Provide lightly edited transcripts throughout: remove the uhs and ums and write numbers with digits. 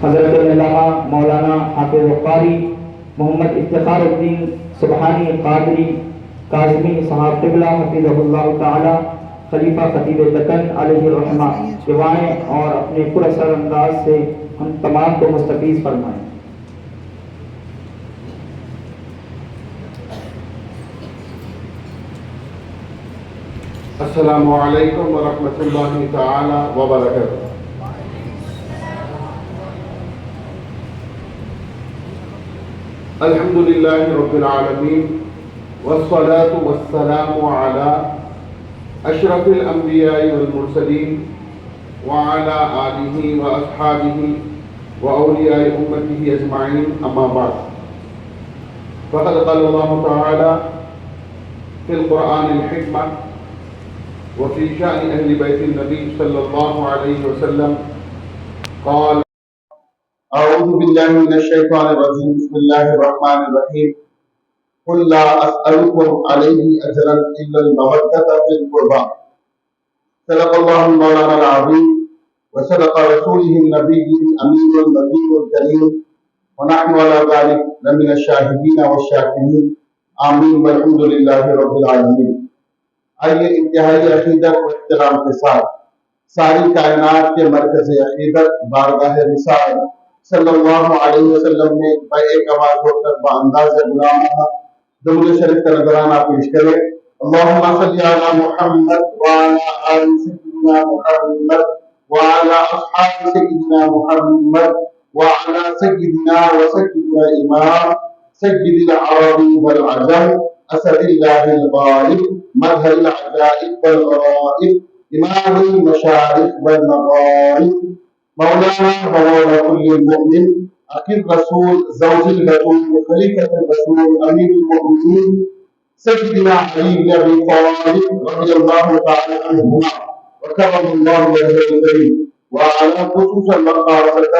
حضرت علامہ مولانا حافظ قاری محمد افتخار الدین سبحانی قادری کاظمی صاحب قبلہ حفظہ اللہ تعالی خلیفہ خطیب دکن علیہ الرحمہ دعائیں اور اپنے پراثر انداز سے ہم تمام کو مستفیض فرمائیں۔ السلام علیکم ورحمۃ اللہ تعالی وبرکاتہ۔ الحمد للہ رب العالمین والصلاة والسلام علی اشرف الانبیاء والمرسلین وعلی آلہ واصحابہ واولیاء امتہ اجمعین، اما بعد، فقد قال اللہ تعالی فی القرآن الحکمہ وفي شأن أهل بيت النبي صلى الله عليه وسلم قال: أعوذ بالله من الشيطان الرجيم، بسم الله الرحمن الرحيم، قل لا أسألكم عليه أجرا إلا المودة في القربى، صدق الله المولانا العظيم وصدق رسوله النبي الأمين النبي الكريم، ونحن على ذلك لمن الشاهدين والشاكرين، آمين والحمد لله رب العالمين۔ آئیے انتہائی عقیدت و احترام کے ساتھ ساری کائنات کے مرکز عقیدت بارگاہ رسالت صلی اللہ علیہ وسلم نے ایک آواز ہو کر بانداز غلامانہ درود شریف کا نذرانہ پیش کرے۔ اللہم صلی علی محمد وعلی آل سیدنا محمد وعلی اصحاب سیدنا محمد وعلی سیدنا و سیدنا امام سید العرب والعجم اسد اللہ الغالب مظہر العجائب والغرائب امام المشارق والمغارب مولانا ومولا كل المؤمن اخي الرسول زوج البتول خليفة الرسول امير المؤمنين سيدنا علي بن ابي طالب رضي الله تعالى عنهما وكرم الله وجهه الكريم، وعلى خصوصا مقاصد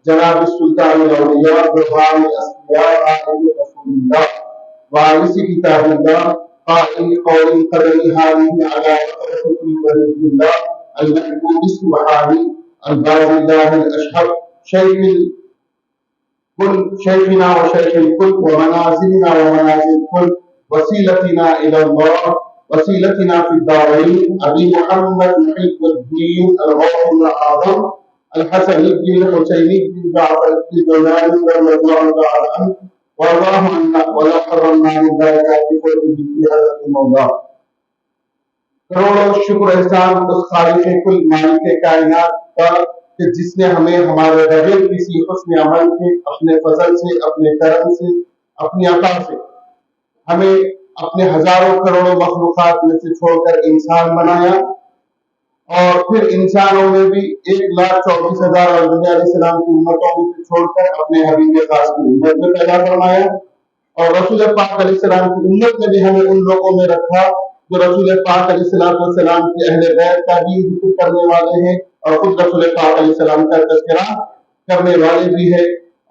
جناب السلطان الاولياء برهان الاصفياء عالم رسول الله وارث كتاب الله قائل قول قدر هذه على رقبة كل ولي الله المحبوب سبحانه الباز الله الأشهر شيخنا وشيخ الكل ومنازلنا ومنازل الكل وسيلتنا إلى الله وسيلتنا في الدارين أبي محمد محب الدين الغوث الأعظم الحسن بن الحسين بن جعفر الجيلاني رضي الله تعالى عنه والله عنا ولا حرمنا من بركات قربه في حضرت مولا۔ کروڑوں شکر احسان اس خالق کل مالک کائنات کا کہ جس نے ہمیں ہمارے بغیر کسی حسن عمل کے اپنے فضل سے، اپنے کرم سے، اپنی عطا سے ہمیں اپنے ہزاروں کروڑوں مخلوقات میں سے چھوڑ کر انسان بنایا، اور پھر انسانوں میں بھی 1,24,000 انبیاء علیہ السلام کی امتوں میں سے چھوڑ کر اپنے حبیب خاص کی امت میں پیدا فرمایا، اور رسول پاک علیہ السلام کی امت میں بھی ہمیں ان لوگوں میں رکھا جو رسول پاک علیہ السلام کی اہل بیت کا بھی ذکر کرنے والے ہیں، اور خود رسول پاک علیہ السلام کا تذکرہ کرنے والے بھی ہیں،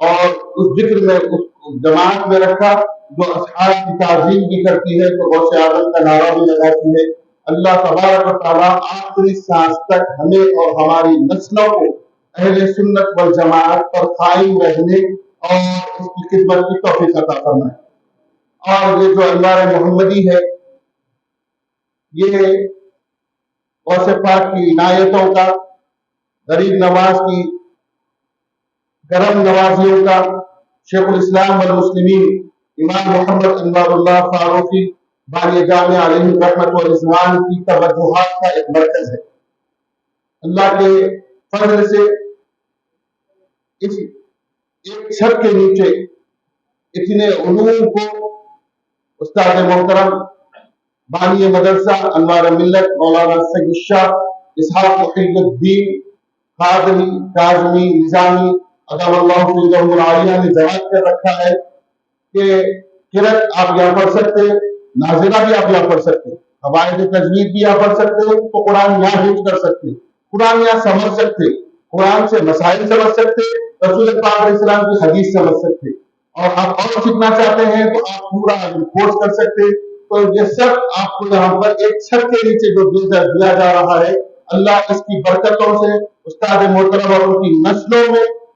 اور اس ذکر میں اس جماعت میں رکھا جو اصحاب کی تعظیم بھی کرتی ہے، تو غوث اعظم کا نعرہ بھی لگاتی ہے۔ اللہ تبارک و تعالیٰ آخری سانس تک ہمیں اور ہماری نسلوں کو اہل سنت والجماعت پر قائم رہنے اور اس کی خدمت کی توفیق عطا فرمائے۔ اور یہ جو انوار محمدی ہے، یہ غوث پاک کی عنایتوں کا، غریب نواز کی کرم نوازیوں کا، شیخ الاسلام والمسلمین امام محمد انوار اللہ فاروقی بانی جامع علیہ رحمت و رضوان کی توجہات کا ایک مرکز ہے۔ اللہ کے فضل سے اس ایک چھت کے نیچے اتنے علوم کو استاد محترم بانی مدرسہ انوار ملت مولانا سید شاہ اسحاق محب الدین خادمی کاظمی نظامی ادام اللہ فیضہ العالیہ نے جواب کر رکھا ہے کہ قرأت آپ یہاں پڑھ سکتے ہیں، نازلہ بھی آپ یہاں پڑھ سکتے ہیں، قواعد تجوید بھی یہاں پڑھ سکتے ہیں، تو قرآن یہاں حفظ کر سکتے ہیں، قرآن یہاں سمجھ سکتے ہیں، قرآن سے مسائل سمجھ سکتے ہیں، رسول پاک علیہ السلام کی حدیث سمجھ سکتے ہیں، اور آپ اور سیکھنا چاہتے ہیں تو آپ پورا کورس کر سکتے ہیں۔ تو یہ سب آپ کو یہاں پر ایک چھت کے نیچے جو دیا جا رہا ہے، اللہ اس کی برکتوں سے استاد محترم اور ان کی نسلوں میں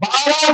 12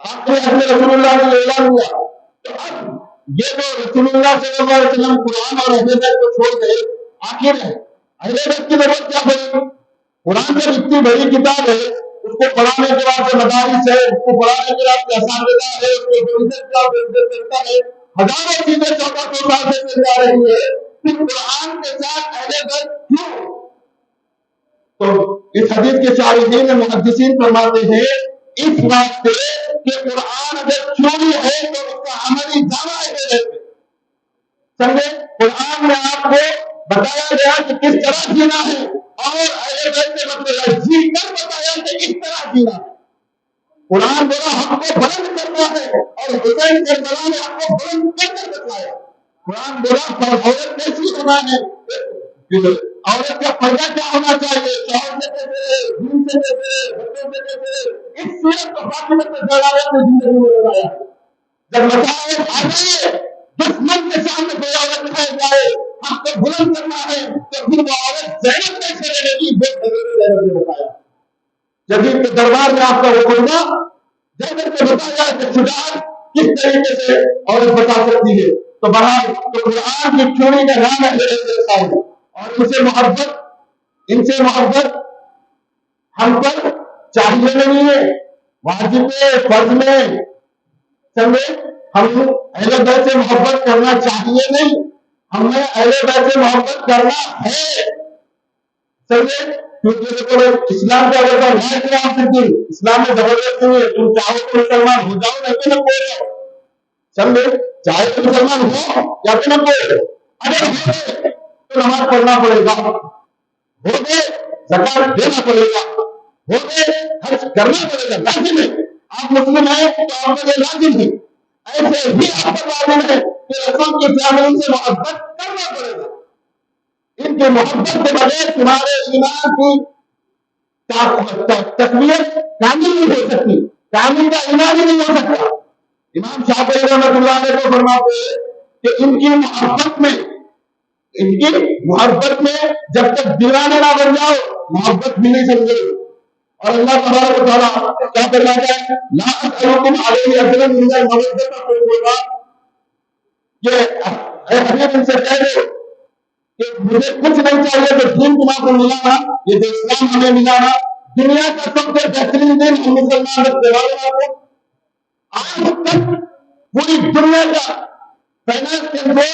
آپ نے اپنے رسول اللہ نے اعلان ہوا. تو اب یہ جو رسول اللہ صلی اللہ علیہ وسلم قرآن اور اہل بیت کو چھوڑ گئے، آخر ہے اہل بیت کی ضرورت کیا پڑی؟ قرآن جب اتنی بڑی کتاب ہے، اس کو پڑھانے کے بعد مدارس ہے، اس کو پڑھانے کے بعد اساتذہ ہے، اس کو عزت کا کرتا ہے، ہزاروں چیزیں 1400 سال سے چل جا رہی ہے، پھر قرآن کے ساتھ اہل بیت کیوں؟ تو اس حدیث کے شارحین محدثین فرماتے ہیں اس واسطے کہ قرآن اگر چوری ہے تو اس کا عملی دعویٰ ہے. سمجھے؟ قرآن میں آپ کو بتایا گیا کہ کس طرح جینا ہے، اور اہل بیت سے مطلب جی کر بتایا کہ اس طرح جینا ہے. قرآن بولا ہم کو بلند کرنا ہے، اور حسین کربلا نے ہم کو بلند کر کے بتایا. قرآن بولا عورت کیسی ہونا ہے، عورت کا پردہ کیا ہونا چاہیے، شوہر سے کیسے، دین سے کیسے، بچوں سے کیسے. اس صورت کو فاطمہ سے جلالت نے زندگی میں بتایا. جب مسائل آ گئے، دشمن کے سامنے کوئی عورت کھائے جائے، ہم کو بلند کرنا ہے، تو پھر وہ عورت زینب کیسے رہے گی، زینب نے بتایا. جدید کے دربار میں آپ کا حکمہ زینب نے بتایا کہ شجاعت کس طریقے سے عورت بتا سکتی ہے. تو بہرحال تو قرآن کی چوری کا نام ہے اور ان سے محبت ہم پر چاہیے نہیں ہے، واجب ہے، فرض میں. سمجھے؟ ہم اہل بیت سے محبت کرنا چاہیے نہیں، ہمیں اہل بیت سے محبت کرنا ہے. سمجھے؟ کیونکہ اسلام کا اگر اسلام میں زبردست نہیں ہے، تم چاہو تو مسلمان ہو جاؤ، نہیں تو نہ ہو جاؤ. سمجھے؟ چاہے تو مسلمان ہو یا تو نہ ہو. اگر ہو تو نماز پڑھنا پڑے گا، ہو گئے زکات دینا پڑے گا، ہو گئے حج کرنا پڑے گا، لازم ہے. آپ مسلم ہیں تو آپ کے لیے لازم ہے. ایسے ہی آپ پر لازم ہے کہ رسول کی فیملی سے محبت کرنا پڑے گا. ان کی محبت کے بغیر تمہارے ایمان کی تقویت کامل نہیں ہو سکتی، کامل کا ایمان ہی نہیں ہو سکتا. امام شافعی رحمۃ اللہ علیہ کو فرماتے ہیں کہ ان کی محبت میں جب تک دیوانے نہ بن جاؤ محبت بھی نہیں سمجھے. اور اللہ تبارک و تعالیٰ کیا فرماتا ہے، لا اسألکم علیہ اجرا الا المودۃ فی القربى. یہ اے حبیب ان سے کہہ دو کہ مجھے کچھ نہیں چاہیے تو دین تمہارے کو ملا نا، یہ جو اسلام ہمیں ملا نا، دنیا کا سب سے بہترین دین ہم مسلمان رکھتے والے. آج تک پوری دنیا کا فائنانس کنٹرول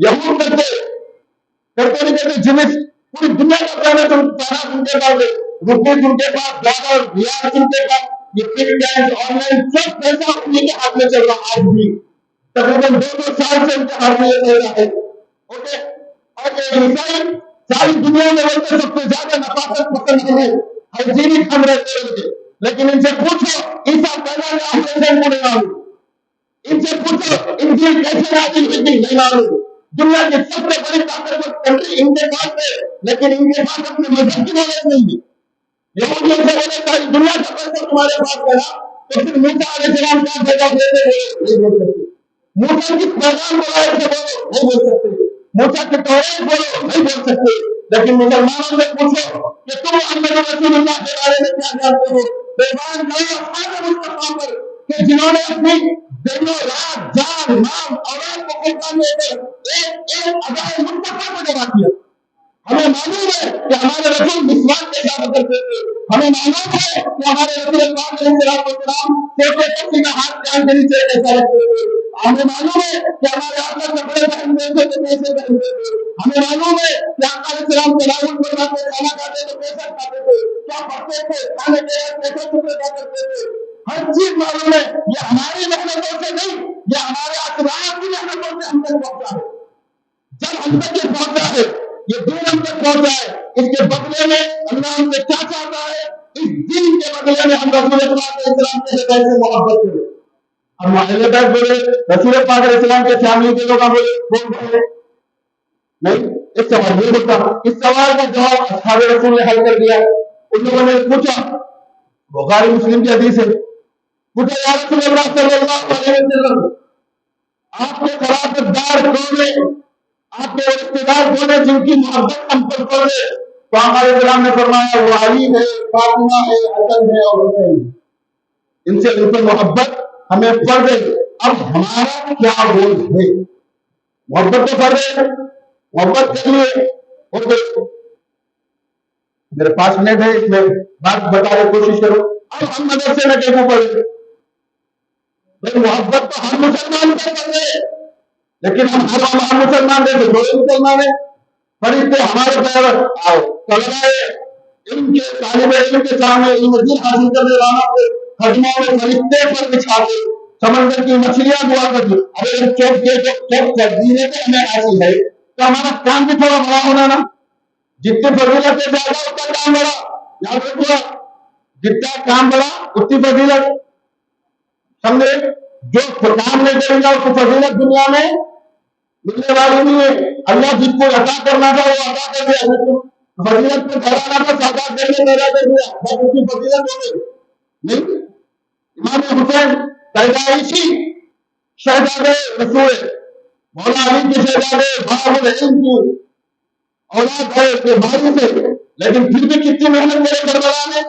یہود کرتے نہیں کرتے. جنس پوری دنیا کا فائنانس ان کے پاس، روپیز ان کے پاس، ڈالر ریال ان کے پاس، یہ پرنٹ آن لائن سب پیسہ انہیں کے ہاتھ میں چل رہا. آج بھی تقریباً 200 سال سے ان کے ہاتھ میں یہ چل رہا ہے. اوکے. اور یہ عیسائی ساری دنیا میں بولتے سب سے زیادہ نفاست پسند ہے، ہائیجینک ہم رہتے ہیں. لیکن ان سے پوچھو عیسیٰ پیدا ہوا کیسے، نہیں معلوم. ان سے پوچھو انجیل کیسے نازل ہوئی تھی، نہیں معلوم. دنیا کی سب سے بڑی طاقتور کنٹری ان کے پاس ہے، لیکن ان کے پاس اپنے مذہب کی نالج نہیں ہے. یہودیوں سے بولے ساری دنیا کا پیسہ تمہارے پاس گیا تو پھر موسیٰ علیہ السلام کیا پیدا ہوئے تھے، نہیں بول سکتے. موسیٰ کی پیغام بلائے تھے، بولو نہیں بول سکتے. موسیٰ کی توریت بولو نہیں بول سکتے. لیکن مسلمانوں سے پوچھو کہ تم محمد رسول اللہ کے بارے میں کیا جانتے ہو، پیغام لاؤ اصحاب مصطفیٰ پر کہ جنہوں نے اپنی دنوں رات جان مال اولاد کو قربان دے کر ایک ادائے مصطفیٰ کو جمع کیا. ہمیں معلوم ہے کہ ہمارے رسول مسواک کے ساتھ کرتے تھے. ہمیں معلوم ہے کہ ہمارے رسول پاک علیہ السلام چھوٹے بچے کا ہاتھ کان کے نیچے ایسا رکھتے تھے. ہمیں معلوم ہے کہ ہمارے آقا کپڑے پہنتے تھے تو کیسے پہنتے تھے. ہمیں معلوم ہے کہ آقا علیہ السلام تلاوت فرماتے، کھانا کھاتے تو کیسا کھاتے تھے، کیا پڑھتے تھے، کھانے کے بعد کیسے ٹکڑے کیا کرتے تھے. ہر چیز معلوم ہے. یہ ہماری محنتوں سے نہیں، یہ ہمارے اطلاعات کی محنتوں سے ہم تک پہنچا ہے. جب ہم تک یہ پہنچا ہے، یہ دین ہم تک پہنچا ہے، اس کے بدلے میں اللہ ہم سے کیا چاہتا ہے، اس دین کے بدلے میں ہم رسول پاک علیہ السلام کے بیت سے محبت کریں. ہم اہل بیت بولے، رسول پاک علیہ السلام کے فیملی کے لوگ بولے، کون بولے نہیں. اس سوال یہ ہوتا، اس سوال کا جواب اصحاب رسول نے حل کر دیا. ان لوگوں نے پوچھا، بخاری مسلم کی حدیث ہے، پوچھا یا رسول اللہ صلی اللہ علیہ وسلم آپ کے خلافت دار کون ہیں، آپ کے رشتے دار کون ہیں جن کی محبت ہم پر کرے. تو ہمارے غلام نے فرمایا وہ علی ہے، فاطمہ ہے، حسن ہے اور حسین. ان سے ان محبت ہمیں پڑ گئی. اب ہمارا کیا رول ہے؟ محبت تو پڑ گئی, محبت کے لیے میرے پاس منٹ ہے, اس میں بات بتانے کی کوشش کرو. اب ہم مدرسے میں کیسے پڑھے؟ بھائی محبت تو ہر مسلمان کو کر رہے ہیں, لیکن ہم ہر مسلمان دیکھے دو مسلمان ہیں فرشتے ہمارے طلبہ علم کے طالب علم کے سامنے علم دین حاصل کرنے والوں کو خدموں میں فرشتے پر بچھاتے سمندر کی مچھلیاں دعا کرتی. اگر چوک سبزی ہے تو ہمیں حاصل ہے تو ہمارا کام بھی تھوڑا بڑا ہونا نا. جتنی فضیلت سے زیادہ اتنا کام بڑا. یاد رکھو, جتنا کام بڑا اتنی فضیلت. سمجھے؟ جو کام نہیں کرے گا اس کو فضیلت دنیا میں ملنے والی نہیں ہے. اللہ جس کو عطا کرنا تھا وہ عطا کر دیا, فضیلت کو ٹھہرانا تھا سادا کرنے پیدا کر دیا, بس اس کی فضیلت ہو گئی. نہیں, امام حسین پیدائشی شہزادے رسول مولا علی کے شہزادے باب العلم کی اولاد ہے کہ بھائی سے, لیکن پھر بھی کتنی محنت کرے کربلا میں,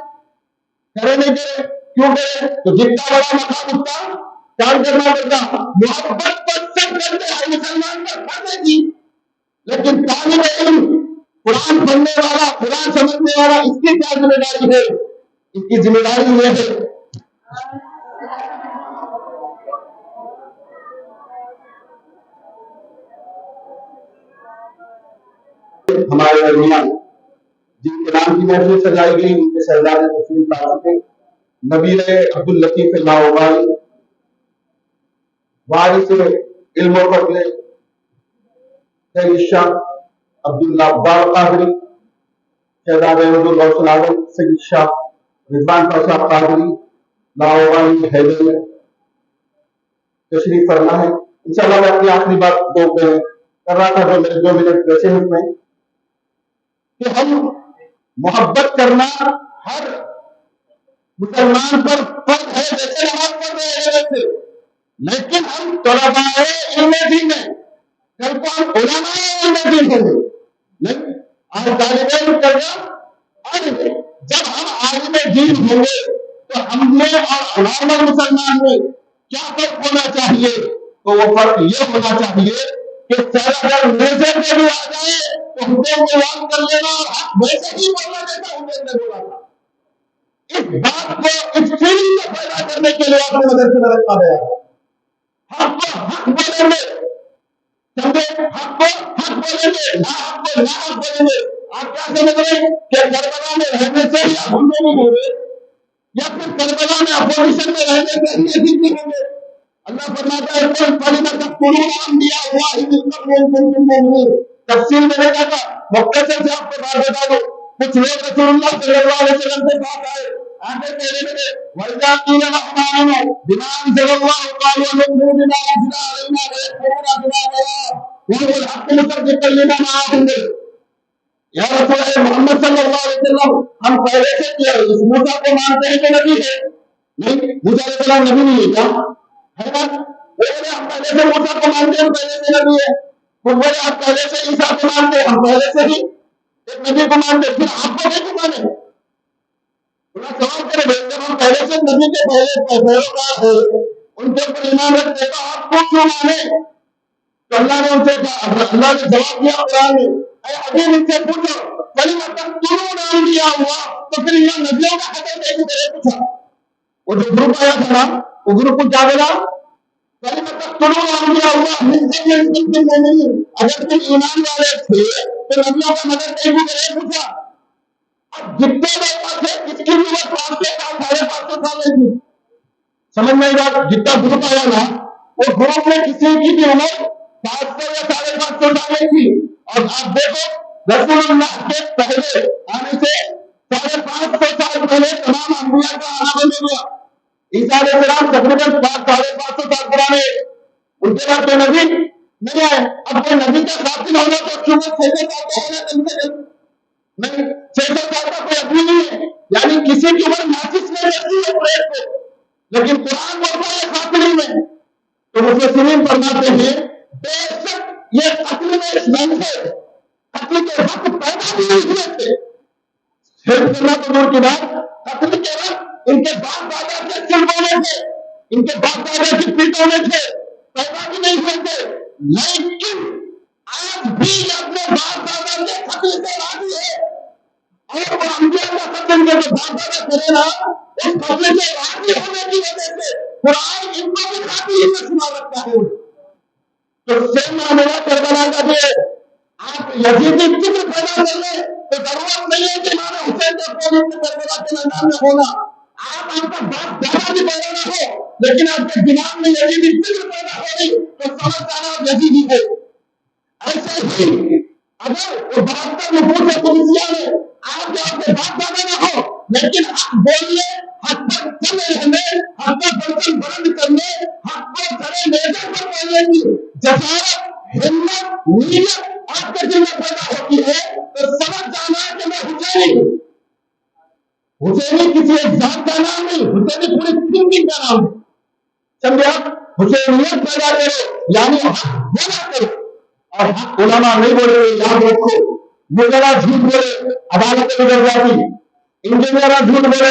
کرے نہیں کرے, کیوں کرے؟ تو جتنا بڑا مقام اتنا کام کرنا پڑتا. محبت پر سب کرتے ہیں مسلمان پر کرنے کی, لیکن طالب علم قرآن پڑھنے والا قرآن سمجھنے والا اس کی کیا ذمہ داری ہے؟ اس کی ذمہ داری یہ ہے ہمارے درمیان جن کے نام کی محفل سجائی گئی ان کے شہزادے تشریف لا چکے. نبی عبد اللطیف لاہوری وارث علم و فضل سید شاہ عبداللہ عبار قادری, شہزادے غوث العظم سید شاہ رضوان پاشا قادری لاہوری حیدر میں تشریف فرما ہے. انشاءاللہ میں اپنی آخری بات کر رہا تھا جو میرے 2 منٹ بچے ہیں اس میں کہ ہم محبت کرنا ہر مسلمان پر فرض ہے جیسے نماز پڑھ رہے ہیں ویسے, لیکن ہم طلباء علم دین ہیں, کل کو ہم علماء علم دین ہوں گے. نہیں, آج طالب علم کرنا جب ہم عالم دین ہوں گے تو ہم میں اور نارمل مسلمان میں کیا فرق ہونا چاہیے؟ تو وہ فرق یہ ہونا چاہیے کہ اگر نظر میں بھی آ جائے تو حسین کو یاد کر لینا اور حق ویسے ہی بولنا جیسا حسین نے بولا تھا. اس بات کو اس فیلنگ کو پیدا کرنے کے لیے اپنے مدرسے میں رکھا گیا. حق کو حق بولیں گے, سمجھے, حق کو حق بولیں گے, نا حق کو نا حق بولیں گے. آپ کیا سمجھ رہے ہیں کہ کربلا میں رہنے سے ہی ہم لوگ نہیں ہوں گے, یا پھر کربلا میں اپوزیشن میں رہنے سے ہی ایسی نہیں ہوں گے؟ اللہ فرماتا ہے کوئی کلمہ تقولون انبیاء اللہ من قبل ان کنتم مؤمنین. تفصیل میں نہیں کہتا, مختصر سے آپ کو بات بتا دو. کچھ لوگ رسول اللہ صلی اللہ علیہ وسلم کے پاس آئے, آگے کہنے لگے وَإِذَا قِيلَ لَهُمْ آمِنُوا بِمَا أَنزَلَ اللَّهُ قَالُوا نُؤْمِنُ بِمَا أُنزِلَ عَلَيْنَا وَيَكْفُرُونَ بِمَا وَرَاءَهُ وَهُوَ الْحَقُّ مُصَدِّقًا لِمَا مَعَهُمْ. یا رسول اللہ محمد صلی اللہ علیہ وسلم, ہم پہلے سے کیا اس موسیٰ کو مانتے ہیں کہ نبی ہے؟ نہیں, موسیٰ علیہ السلام نبی نہیں ہے کیا ہے نا؟ وہ بولے ہم پہلے سے موسیٰ کو مانتے ہیں, ہم پہلے سے نبی ہے. وہ بولے آپ پہلے سے عیسیٰ کو مانتے ہیں, ہم پہلے سے ہی ایک نبی کو مانتے ہیں, پھر آپ کو نہیں مانے؟ سوال کرے بھائی, جب ہم پہلے سے نبی کے پہلے پیروکار ہیں, ان کے اوپر ایمان رکھتے تو آپ کو کیوں مانے؟ تو اللہ نے ان سے اللہ نے جواب دیا قرآن میں, اے حبیب ان سے پوچھو کلمہ تقتلون انبیاء اللہ, تو پھر یہ نبیوں کا حق ہے کہ میں پوچھا. وہ جو گروپ آیا تھا نا, وہ گروپ کو کیا بولا؟ کلمہ تقتلون انبیاء اللہ من قبل ان کنتم مؤمنین. اگر تم ایمان والے تھے تو نبیوں کا مدد نہیں پوچھا. اب جتنے لوگ تھے اس کی بھی وہ 500 سال 550 سال نہیں تھی. سمجھ میں آئی بات؟ جتنا گروپ آیا نا وہ گروپ میں کسی کی بھی عمر 500 یا 550 سال نہیں تھی. اور آپ دیکھو رسول اللہ کے پہلے آنے سے 550 سال پہلے تمام انبیاء کا آنا بند ہوا. عیسیٰ علیہ السلام تقریباً 550 سال پرانے, ان کے بعد کوئی نبی نہیں آئے. اب کوئی نبی کا قاتل ہونا تو اس کی عمر 600 سال کا ہونا کم سے کم نہیں, 600 سال کا کوئی آدمی نہیں ہے, یعنی کسی کی عمر ناقص میں رہتی ہے پریت کو, لیکن قرآن بولتا ہے قاتل میں. تو مفسرین فرماتے ہیں بے شک یہ قتل میں اسلام ہے, قتل کے حق پیدا بھی نہیں ہوئے تھے. صرف کرنا تو دور کی بات, قتل کے وقت ان کے باپ دادا کے چلوانے تھے، ان کے باپ دادا کی پیٹونے تھے، پیدا بھی نہیں ہوتے، لیکن آج بھی اپنے باپ دادا کے قتل سے راضی ہے، اور وہ انبیاء کا قتل جو باپ دادا کرے نا، اس قتل سے راضی ہونے کی وجہ سے قرآن ان کو بھی کافی ہمت سنا رکھتا ہے۔ تو سیم معاملہ کربلا کا بھی ہے، آپ یزیدی فکر پیدا کر لیں تو ضرورت نہیں ہے کہ امام حسین کا قول کربلا کے میدان میں ہونا، آپ کا باپ دادا بھی پیدا نہ ہو لیکن آپ کے دماغ میں یزیدی فکر پیدا ہو گئی تو سمجھ جانا آپ یزیدی ہے۔ ایسے ہی اگر وہ 72 نفوس قدسیہ میں آپ کے باپ دادا نہ ہو لیکن حق بولنے، حق پر چلے رہنے، حق کا برتن بلند کرنے، حق کو سرے نیزے پر بولنے کی جسارت، ہمت، نیت آپ کے دل میں پیدا ہوتی ہے تو سمجھ جانا کہ میں حسینی ہوں۔ حسینی کسی ایک ذات کا نام نہیں، حسینی پوری تھنکنگ کا نام ہے۔ سمجھے آپ؟ حسینیت پیدا کرو یعنی حق بولا کرو، اور حق علماء نہیں بولے یاد رکھو، مجرا جھوٹ بولے عدالت میں گزر جاتی، انجینئر جھوٹ بولے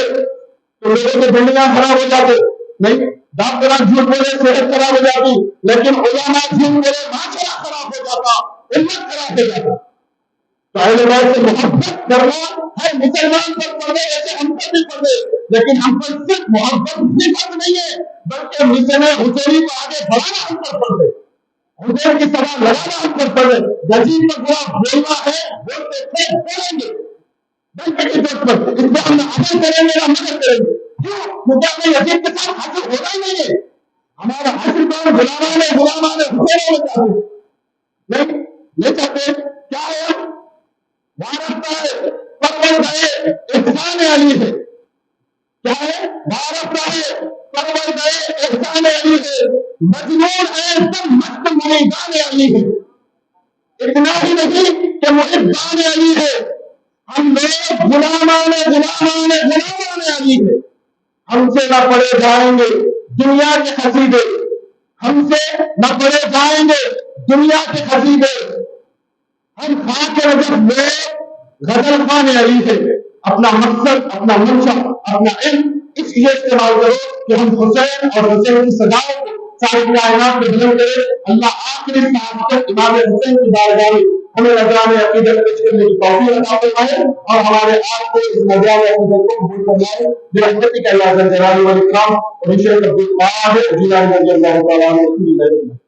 تو لوگوں کے بلڈنگاں خراب ہو جاتے، نہیں ڈاکٹر جھوٹ بولے صحت خراب ہو جاتی، لیکن علماء جھوٹ بولے معاشرہ خراب ہو جاتا، امت خراب ہو جاتا۔ تو اہل بیت سے محبت کرنا ہر مسلمان پر پڑے، ایسے ہم پر بھی پڑے، لیکن ہم پر صرف محبت صفت نہیں ہے بلکہ مشن حسینی کو آگے بڑھانا ہم پر پڑے، حسین کی سزا لگانا ہم پر پڑے۔ یزید پر برا بولنا ہے، بولتے تھے، بولیں گے بلکہ کی طرف پر اس پہ ہم عمل کریں گے یا مدد کریں گے، کیوں؟ کیونکہ ہمیں یزید کے ساتھ حاصل ہونا ہی نہیں ہے، ہمارا حاصل کام غلامان حسین ہونا چاہتے نہیں، نہیں چاہتے۔ کیا ہے بھارت رائے پرور گئے احسان علی ہے، کیا ہے بھارت رائے پرور گئے احسان علی ہے، مجنون ہے سب مست مریدان علی ہے۔ اتنا ہی نہیں کہ محبان علی ہے، ہم لوگ غلامان علی ہے۔ ہم سے نہ پڑے جائیں گے دنیا کے قصیدے، ہم سے نہ پڑے جائیں گے دنیا کے قصیدے، ہم خاک رجب میں غزل خان علی ہے۔ اپنا مقصد، اپنا منشا، اپنا علم اس لیے استعمال کرو کہ ہم حسین اور حسین کی سزاؤں ساری کائنات میں بلند کرے۔ اللہ آخری سعادت امام حسین کی بارگاہ میں ہمیں نذران عقیدت پیش کرنے کی توفیق عطا فرمائے اور ہمارے آپ کو اس نذران عقیدت کو قبول فرمائے برحمتک یا ذا الجلال والاکرام۔ اور انشاءاللہ عبد القادر جیلانی رضی اللہ تعالیٰ عنہ